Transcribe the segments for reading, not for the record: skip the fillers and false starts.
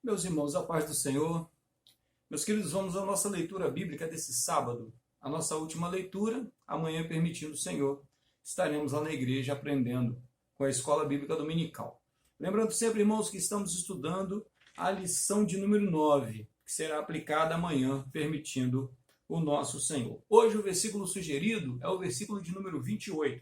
Meus irmãos, a paz do Senhor. Meus queridos, vamos à nossa leitura bíblica desse sábado. A nossa última leitura, amanhã, permitindo o Senhor, estaremos lá na igreja aprendendo com a Escola Bíblica Dominical. Lembrando sempre, irmãos, que estamos estudando a lição de número 9, que será aplicada amanhã, permitindo o nosso Senhor. Hoje o versículo sugerido é o versículo de número 28.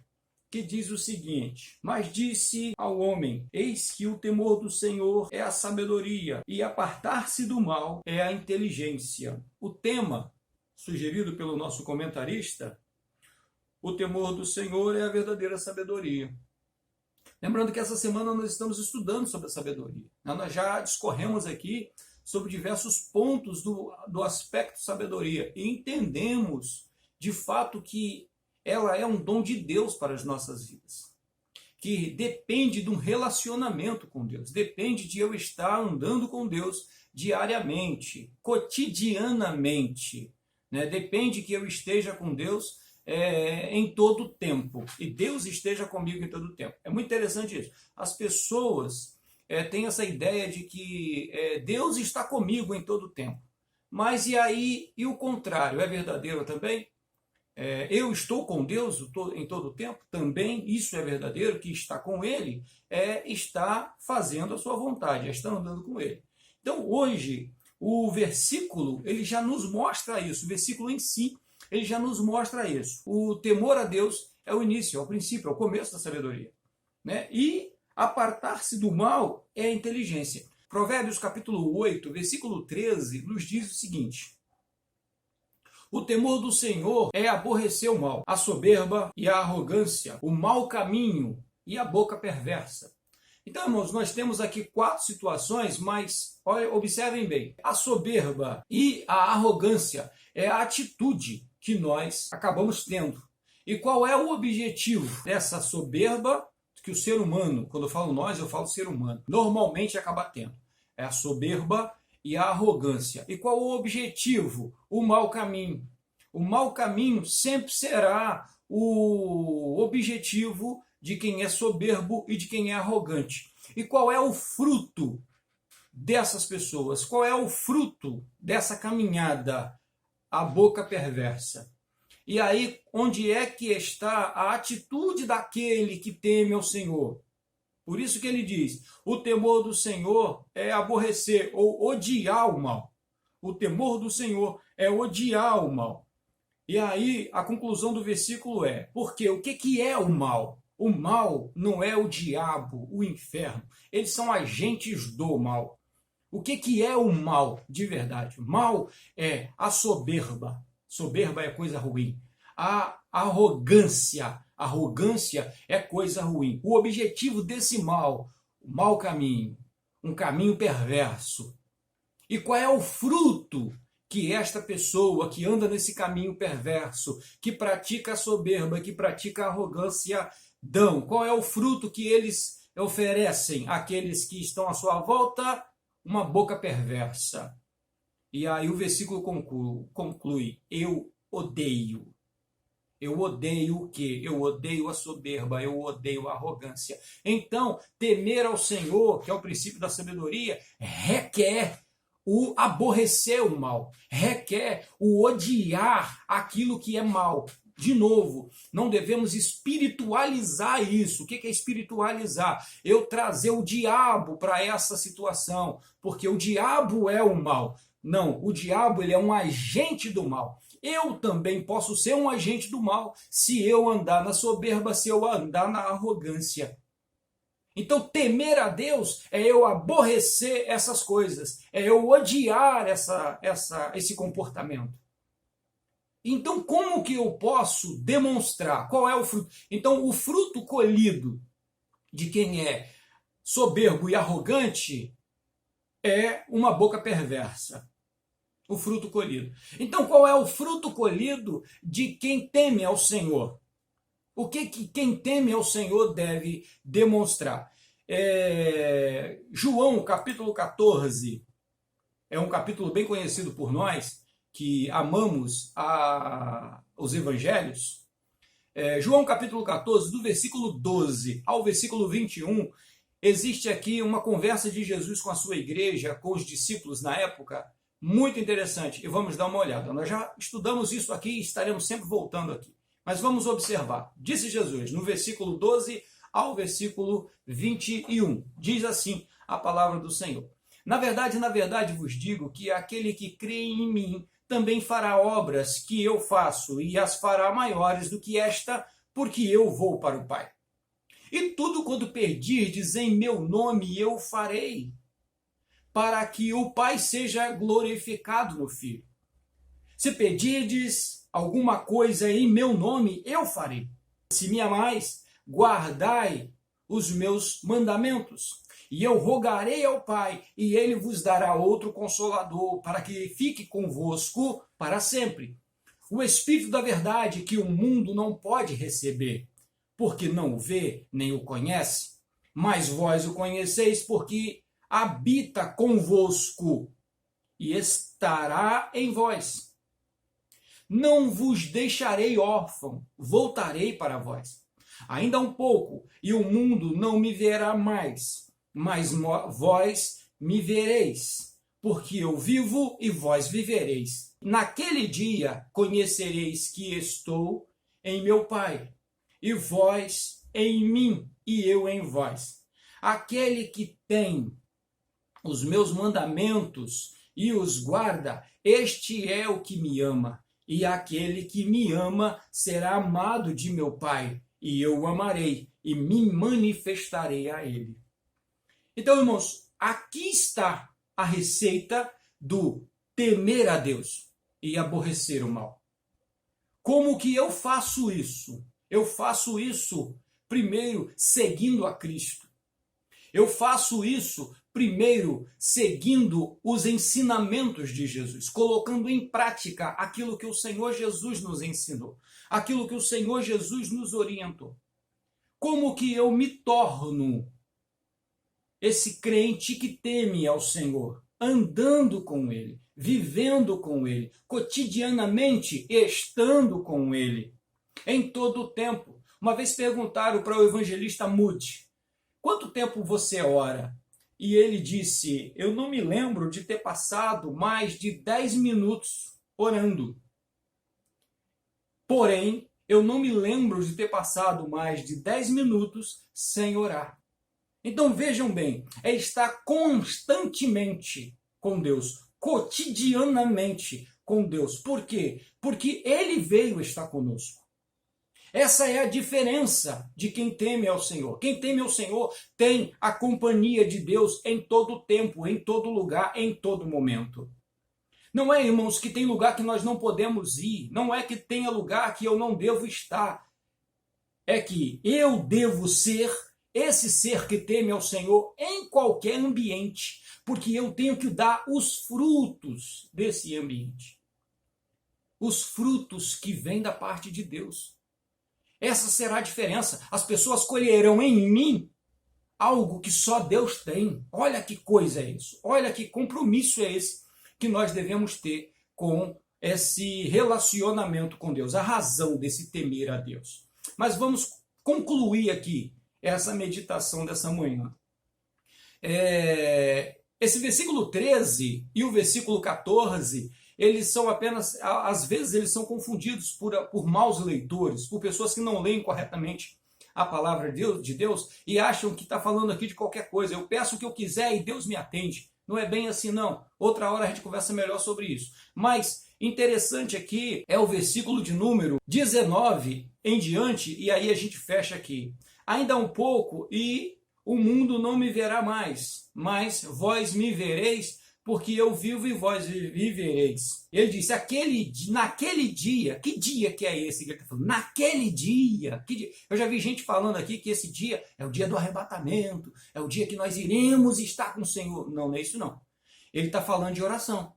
Que diz o seguinte: mas disse ao homem, eis que o temor do Senhor é a sabedoria, e apartar-se do mal é a inteligência. O tema sugerido pelo nosso comentarista, o temor do Senhor é a verdadeira sabedoria. Lembrando que essa semana nós estamos estudando sobre a sabedoria. Nós já discorremos aqui sobre diversos pontos do aspecto sabedoria e entendemos de fato que ela é um dom de Deus para as nossas vidas, que depende de um relacionamento com Deus, depende de eu estar andando com Deus diariamente, cotidianamente, né? Depende que eu esteja com Deus em todo o tempo, e Deus esteja comigo em todo o tempo. É muito interessante isso. As pessoas têm essa ideia de que Deus está comigo em todo o tempo, mas e o contrário, é verdadeiro também? Eu estou com Deus em todo o tempo? Também isso é verdadeiro, que está com Ele está fazendo a sua vontade, está andando com Ele. Então hoje o versículo ele já nos mostra isso, o versículo em si ele já nos mostra isso. O temor a Deus é o início, é o princípio, é o começo da sabedoria, né? E apartar-se do mal é a inteligência. Provérbios capítulo 8, versículo 13 nos diz o seguinte: o temor do Senhor é aborrecer o mal, a soberba e a arrogância, o mau caminho e a boca perversa. Então, irmãos, nós temos aqui 4 situações, mas observem bem. A soberba e a arrogância é a atitude que nós acabamos tendo. E qual é o objetivo dessa soberba que o ser humano, quando eu falo nós, eu falo ser humano, normalmente acaba tendo? É a soberba e a arrogância. E qual o objetivo? O mau caminho. O mau caminho sempre será o objetivo de quem é soberbo e de quem é arrogante. E qual é o fruto dessas pessoas? Qual é o fruto dessa caminhada? A boca perversa. E aí, onde é que está a atitude daquele que teme ao Senhor? Por isso que ele diz, o temor do Senhor é aborrecer ou odiar o mal. O temor do Senhor é odiar o mal. E aí a conclusão do versículo é, porque o que é o mal? O mal não é o diabo, o inferno. Eles são agentes do mal. O que é o mal de verdade? Mal é a soberba. Soberba é coisa ruim. A arrogância. Arrogância é coisa ruim. O objetivo desse mal, o mau caminho, um caminho perverso. E qual é o fruto que esta pessoa que anda nesse caminho perverso, que pratica a soberba, que pratica a arrogância, dão? Qual é o fruto que eles oferecem àqueles que estão à sua volta? Uma boca perversa. E aí o versículo conclui: eu odeio. Eu odeio o quê? Eu odeio a soberba, eu odeio a arrogância. Então, temer ao Senhor, que é o princípio da sabedoria, requer o aborrecer o mal, requer o odiar aquilo que é mal. De novo, não devemos espiritualizar isso. O que é espiritualizar? Eu trazer o diabo para essa situação, porque o diabo é o mal. Não, o diabo ele é um agente do mal. Eu também posso ser um agente do mal se eu andar na soberba, se eu andar na arrogância. Então, temer a Deus é eu aborrecer essas coisas, é eu odiar esse comportamento. Então, como que eu posso demonstrar? Qual é o fruto? Então, o fruto colhido de quem é soberbo e arrogante é uma boca perversa. O fruto colhido. Então, qual é o fruto colhido de quem teme ao Senhor? O que quem teme ao Senhor deve demonstrar? João, capítulo 14, é um capítulo bem conhecido por nós, que amamos os evangelhos. João capítulo 14, do versículo 12 ao versículo 21, existe aqui uma conversa de Jesus com a sua igreja, com os discípulos na época, muito interessante, e vamos dar uma olhada. Nós já estudamos isso aqui e estaremos sempre voltando aqui. Mas vamos observar. Disse Jesus, no versículo 12 ao versículo 21, diz assim a palavra do Senhor. Na verdade vos digo que aquele que crê em mim também fará obras que eu faço, e as fará maiores do que esta, porque eu vou para o Pai. E tudo quanto pedirdes em meu nome eu farei, para que o Pai seja glorificado no Filho. Se pedirdes alguma coisa em meu nome, eu farei. Se me amais, guardai os meus mandamentos. E eu rogarei ao Pai, e ele vos dará outro Consolador, para que fique convosco para sempre. O Espírito da verdade que o mundo não pode receber, porque não o vê, nem o conhece. Mas vós o conheceis, porque habita convosco e estará em vós. Não vos deixarei órfão, voltarei para vós. Ainda um pouco, e o mundo não me verá mais, mas vós me vereis, porque eu vivo e vós vivereis. Naquele dia conhecereis que estou em meu Pai, e vós em mim, e eu em vós. Aquele que tem os meus mandamentos e os guarda, este é o que me ama. E aquele que me ama será amado de meu Pai, e eu o amarei, e me manifestarei a ele. Então, irmãos, aqui está a receita do temer a Deus e aborrecer o mal. Como que eu faço isso? Eu faço isso, primeiro, seguindo a Cristo. Eu faço isso, primeiro, seguindo os ensinamentos de Jesus, colocando em prática aquilo que o Senhor Jesus nos ensinou, aquilo que o Senhor Jesus nos orientou. Como que eu me torno esse crente que teme ao Senhor, andando com Ele, vivendo com Ele, cotidianamente estando com Ele, em todo o tempo. Uma vez perguntaram para o evangelista Moody, quanto tempo você ora? E ele disse, eu não me lembro de ter passado mais de 10 minutos orando. Porém, eu não me lembro de ter passado mais de 10 minutos sem orar. Então vejam bem, é estar constantemente com Deus, cotidianamente com Deus. Por quê? Porque Ele veio estar conosco. Essa é a diferença de quem teme ao Senhor. Quem teme ao Senhor tem a companhia de Deus em todo tempo, em todo lugar, em todo momento. Não é, irmãos, que tem lugar que nós não podemos ir. Não é que tenha lugar que eu não devo estar. É que eu devo ser esse ser que teme ao Senhor em qualquer ambiente, porque eu tenho que dar os frutos desse ambiente. Os frutos que vêm da parte de Deus. Essa será a diferença. As pessoas colherão em mim algo que só Deus tem. Olha que coisa é isso. Olha que compromisso é esse que nós devemos ter com esse relacionamento com Deus. A razão desse temer a Deus. Mas vamos concluir aqui essa meditação dessa manhã. Esse versículo 13 e o versículo 14, eles são apenas, às vezes eles são confundidos por maus leitores, por pessoas que não leem corretamente a palavra de Deus e acham que está falando aqui de qualquer coisa. Eu peço o que eu quiser e Deus me atende. Não é bem assim, não. Outra hora a gente conversa melhor sobre isso. Mas interessante aqui é o versículo de número 19 em diante, e aí a gente fecha aqui. Ainda um pouco e o mundo não me verá mais, mas vós me vereis, porque eu vivo e vós vivereis. Ele disse, naquele dia, que dia que é esse que ele está falando? Naquele dia, que dia? Eu já vi gente falando aqui que esse dia é o dia do arrebatamento, é o dia que nós iremos estar com o Senhor. Não, não é isso não. Ele está falando de oração.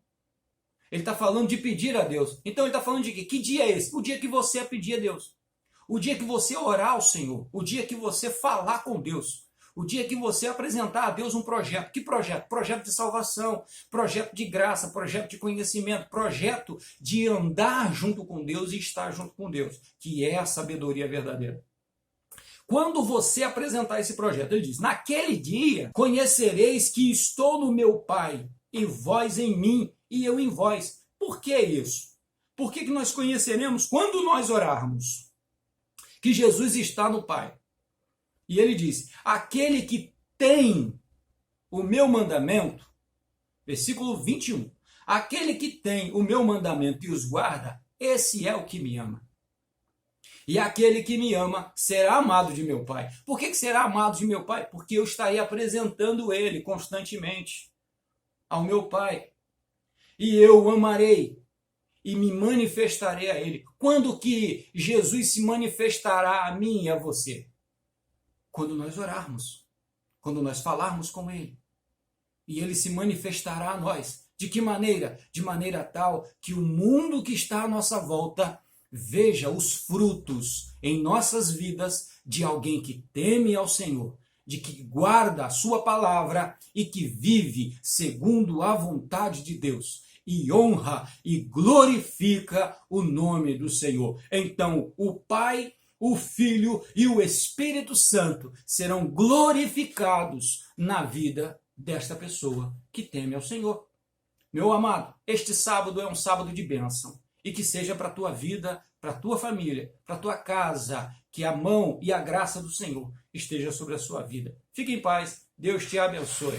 Ele está falando de pedir a Deus. Então ele está falando de quê? Que dia é esse? O dia que você é pedir a Deus. O dia que você orar ao Senhor. O dia que você falar com Deus. O dia que você apresentar a Deus um projeto. Que projeto? Projeto de salvação, projeto de graça, projeto de conhecimento, projeto de andar junto com Deus e estar junto com Deus, que é a sabedoria verdadeira. Quando você apresentar esse projeto, ele diz: naquele dia conhecereis que estou no meu Pai, e vós em mim, e eu em vós. Por que isso? Por que nós conheceremos quando nós orarmos que Jesus está no Pai? E ele diz: aquele que tem o meu mandamento, versículo 21, aquele que tem o meu mandamento e os guarda, esse é o que me ama. E aquele que me ama será amado de meu Pai. Por que será amado de meu Pai? Porque eu estarei apresentando ele constantemente ao meu Pai. E eu o amarei e me manifestarei a ele. Quando que Jesus se manifestará a mim e a você? Quando nós orarmos, quando nós falarmos com ele. E ele se manifestará a nós. De que maneira? De maneira tal que o mundo que está à nossa volta veja os frutos em nossas vidas de alguém que teme ao Senhor, de que guarda a sua palavra e que vive segundo a vontade de Deus e honra e glorifica o nome do Senhor. Então, o Pai, o Filho e o Espírito Santo serão glorificados na vida desta pessoa que teme ao Senhor. Meu amado, este sábado é um sábado de bênção. E que seja para a tua vida, para a tua família, para a tua casa, que a mão e a graça do Senhor esteja sobre a sua vida. Fique em paz, Deus te abençoe.